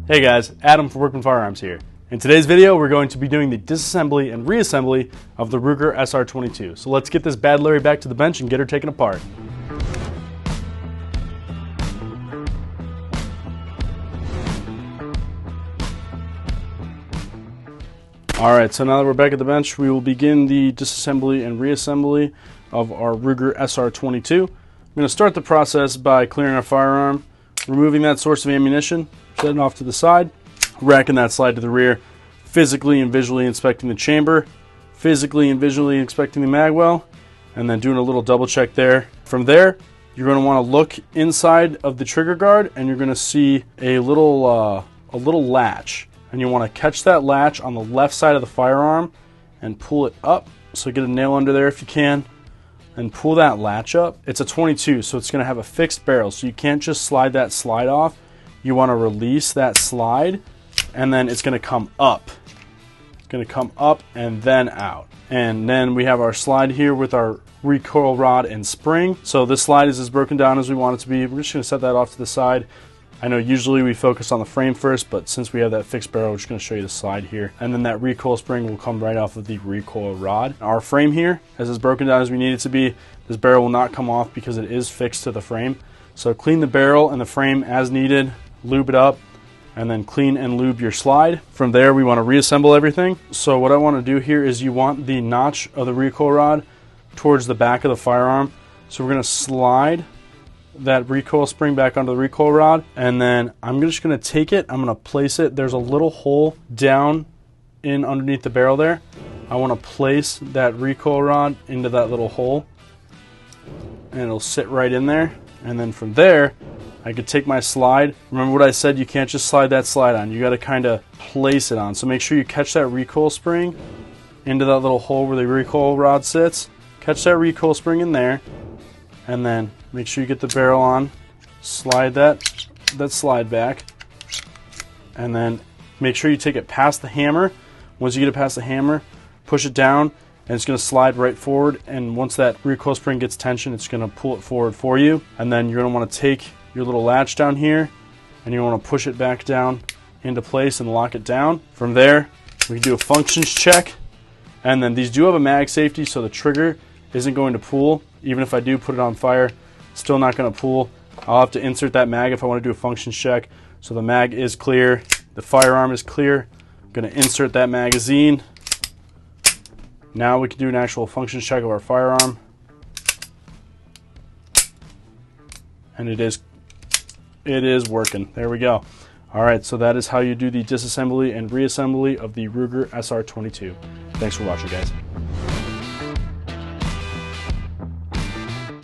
Hey guys, Adam from Workman Firearms here. In today's video, we're going to be doing the disassembly and reassembly of the Ruger SR-22. So let's get this bad Larry back to the bench and get her taken apart. Alright, so now that we're back at the bench, we will begin the disassembly and reassembly of our Ruger SR-22. I'm going to start the process by clearing our firearm, removing that source of ammunition, setting off to the side, racking that slide to the rear, physically and visually inspecting the chamber, physically and visually inspecting the mag well, and then doing a little double check there. From there, you're going to want to look inside of the trigger guard, and you're going to see a little latch, and you want to catch that latch on the left side of the firearm and pull it up. So get a nail under there if you can, and pull that latch up. It's a 22, so it's going to have a fixed barrel, so you can't just slide that slide off. You want to release that slide, and then it's going to come up. It's going to come up and then out. And then we have our slide here with our recoil rod and spring. So this slide is as broken down as we want it to be. We're just going to set that off to the side. I know usually we focus on the frame first, but since we have that fixed barrel, we're just going to show you the slide here. And then that recoil spring will come right off of the recoil rod. Our frame here is as broken down as we need it to be. This barrel will not come off because it is fixed to the frame. So clean the barrel and the frame as needed, lube it up, and then clean and lube your slide. From there, we want to reassemble everything. So what I want to do here is you want the notch of the recoil rod towards the back of the firearm. So we're going to slide that recoil spring back onto the recoil rod, and then I'm just going to take it, I'm going to place it. There's a little hole down in underneath the barrel there. I want to place that recoil rod into that little hole, and it'll sit right in there. And then from there, I could take my slide. Remember what I said, you can't just slide that slide on. You got to kind of place it on. So make sure you catch that recoil spring into that little hole where the recoil rod sits. Catch that recoil spring in there, and then make sure you get the barrel on. Slide that slide back, and then make sure you take it past the hammer. Once you get it past the hammer, push it down, and it's going to slide right forward. And once that recoil spring gets tension, it's going to pull it forward for you. And then you're going to want to take your little latch down here, and you want to push it back down into place and lock it down. From there, we can do a functions check, and then these do have a mag safety, so the trigger isn't going to pull. Even if I do put it on fire, it's still not going to pull. I'll have to insert that mag if I want to do a functions check. So the mag is clear, the firearm is clear. I'm going to insert that magazine. Now we can do an actual functions check of our firearm, and it is working. There we go. Alright, so that is how you do the disassembly and reassembly of the Ruger SR-22. Thanks for watching, guys.